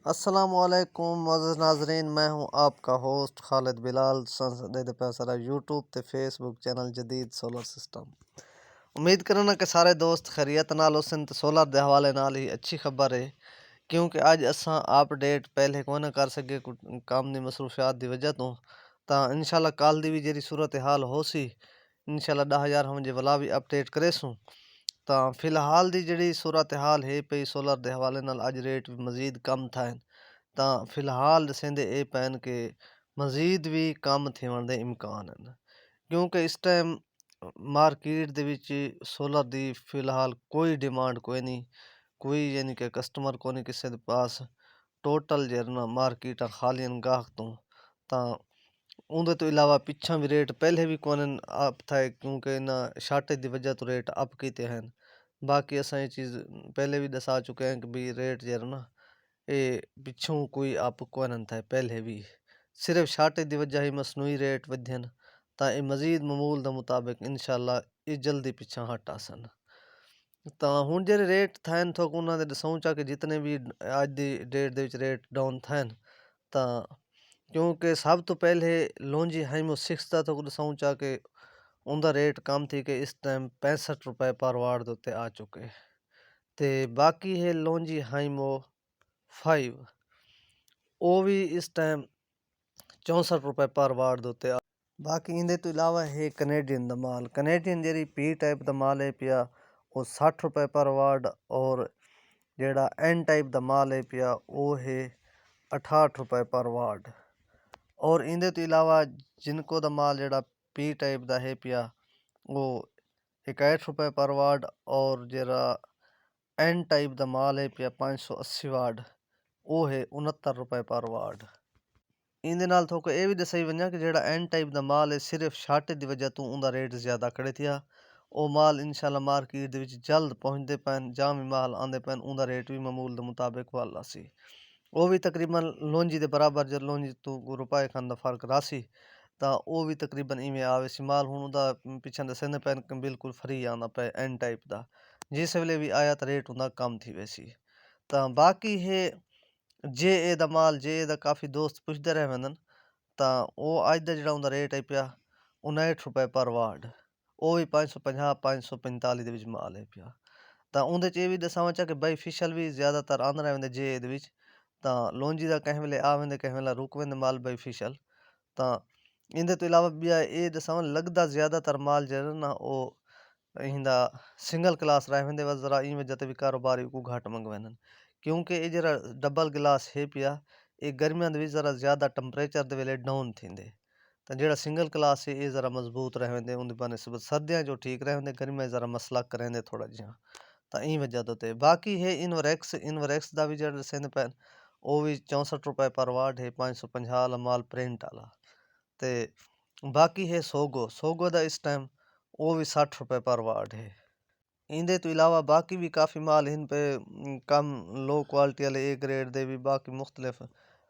अस्सलामुअलैकुम मोअज़्ज़ज़ नाज़रीन, मैं हूं आपका होस्ट खालिद बिलाल दे पे सारा यूट्यूब ते फेसबुक चैनल जदीद सोलर सिस्टम। उम्मीद करना कि सारे दोस्त खैरियत नाल हुसन ते सोलर दे हवाले नाल ही अच्छी खबर है, क्योंकि अज असां अपडेट पहले कोई ना कर सके काम दी मसरूफियात दी वजह तो इंशाल्लाह कल दी भी जेरी सूरत हाल हो सी इंशाल्लाह 10,000 हम जे वाला भी अपडेट करेसूं। ਤਾਂ ਫਿਲਹਾਲ ਦੀ ਜਿਹੜੀ ਸੂਰਤ ਹਾਲ ਹੈ ਪਈ ਸੋਲਰ ਦੇ ਹਵਾਲੇ ਨਾਲ ਅੱਜ ਰੇਟ ਵੀ ਮਜ਼ੀਦ ਕਮ ਥਾਇਨ ਤਾਂ ਫਿਲਹਾਲ ਦਸੇਂਦੇ ਇਹ ਪੈਣ ਕਿ ਮਜ਼ੀਦ ਵੀ ਕਮ ਥੀਵਣ ਦੇ ਇਮਕਾਨ ਹਨ, ਕਿਉਂਕਿ ਇਸ ਟਾਈਮ ਮਾਰਕੀਟ ਦੇ ਵਿੱਚ ਸੋਲਰ ਦੀ ਫਿਲਹਾਲ ਕੋਈ ਡਿਮਾਂਡ ਕੋਈ ਨਹੀਂ, ਕੋਈ ਯਾਨੀ ਕਿ ਕਸਟਮਰ ਕੋਈ ਨਹੀਂ ਕਿਸੇ ਦੇ ਪਾਸ। ਟੋਟਲ ਜਿਹੜਾ ਮਾਰਕੀਟਾਂ ਖਾਲੀਆਂ ਗਾਹਕ ਤੋਂ ਤਾਂ ਉਹਦੇ ਤੋਂ ਇਲਾਵਾ ਪਿੱਛਾਂ ਵੀ ਰੇਟ ਪਹਿਲੇ ਵੀ ਕੋਨ ਅਪ ਥਾਏ, ਕਿਉਂਕਿ ਇਹਨਾਂ ਸ਼ਾਰਟੇਜ ਦੀ ਵਜ੍ਹਾ ਤੋਂ ਰੇਟ ਅਪ ਕੀਤੇ ਹਨ। बाकी असां ये चीज़ पहले भी दसा चुके हैं कि भी रेट जो ना ये पिछों कोई आप कोई था पहले भी सिर्फ शार्टेज की वजह ही मसनूई रेट वधन तो ये मजीद मामूल के मुताबिक इंशाल्लाह ये जल्दी पिछा हट आसन। तो हुण जे रेट थे थोक उन्होंने दसूँ चा कि जितने भी अज की डेट के रेट डाउन थे तो क्योंकि सब तो पहले लॉन्जी हाइमो 6 का तो दसूँ चा कि उनका रेट कम थी कि इस टाइम 65 रुपए पर वाट के उत्ते आ चुके ते बाकी है लॉन्जी हाइमो 5 वो भी इस टाइम 64 रुपए पर वाट के उत्ते। बाकी इनके तो इलावा है कनेडियन का माल, कनेडियन जी पी टाइप का माल है पिया वो 60 रुपए पर वाट, और जेड़ा एन टाइप का माल है पिया वो है 68 रुपए पर वाट। और इनके तो इलावा जिनको दा माल जेड़ा पी टाइप का है पिया वो 61 रुपए पर वाट, और जरा एन टाइप का माल है पिया 580 वाट वो है 69 रुपए पर वाट। इनके नाल थोक ये भी दसाई वना कि जेड़ा एन टाइप का माल है सिर्फ शार्टेज की वजह तो उनका रेट ज़्यादा खड़े थिया। वो माल इंशाल्लाह मार्केट के जल्द पहुँचते पैन, जहाँ भी माल आते पैन उनका रेट भी मामूल के मुताबिक वाला सी। वो भी तकरीबन लौंजी के बराबर जब लौंजी तो रुपए खान का फर्क रासी तो वो भी तकरीबन इवें आवे सी माल। हुण उहदा पिछा दसने पैन बिल्कुल फ्री आना पे एन टाइप का, जिस वेले भी आया तो रेट उनका कम थी वैसी। तो बाकी है जे ए दा माल, जे ए दा काफ़ी दोस्त पुछते रह वंदन तो वो अज का जो रेट है पिया 59 रुपए पर वाट, वो भी 550 545 के विच माल है पिया। तो उनके ये भी दसावां चा कि बेनिफिशियल भी ज़्यादातर आंदा रह वेंदे जे ए तो लौंजी का कहीं वेले आ वेंदे कहीं वेले रुक वेंदे माल बेनिफिशियल। तो इनके तो इलावा भी ये दसावां लगता ज़्यादातर माल जो ना वो इंदा सिंगल क्लास रह वेंदे बस जरा इन वजह भी कारोबारी को घट मंगवेंदन, क्योंकि ये जरा डबल गिलास है पिया ये गर्मियों भी जरा ज़्यादा टंपरेचर के वेले डाउन थींदे। तो जेड़ा सिंगल क्लास है ये जरा मजबूत रह वेंदे उनकी बनस्बत सर्दियाँ जो ठीक रह वेंदे, गर्मियाँ जरा मसला करेंदे थोड़ा जिहा तो इन वजह तो। बाकी है इनवरैक्स का भी जरा दसेंदे पैन वो भी 64 रुपए पर वाट है 550 वाला माल प्रिंट वाला। तो बाकी है सोगो का इस टाइम वो भी 60 रुपए पर वाट है। इनके तो इलावा बाकी भी काफ़ी माल इन पे कम लो क्वालिटी वाले ए ग्रेड दे भी बाकी मुख्तलिफ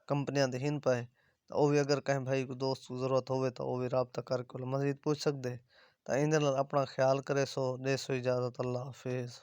कंपनियां दे हिन पे, तो वो भी अगर कहीं भाई को दोस्त को ज़रूरत हो तो वो भी रबता करके मजीद पूछ सकते। तो इन अपना ख्याल करे सो दे सो इजाज़त, अल्लाह हाफिज़।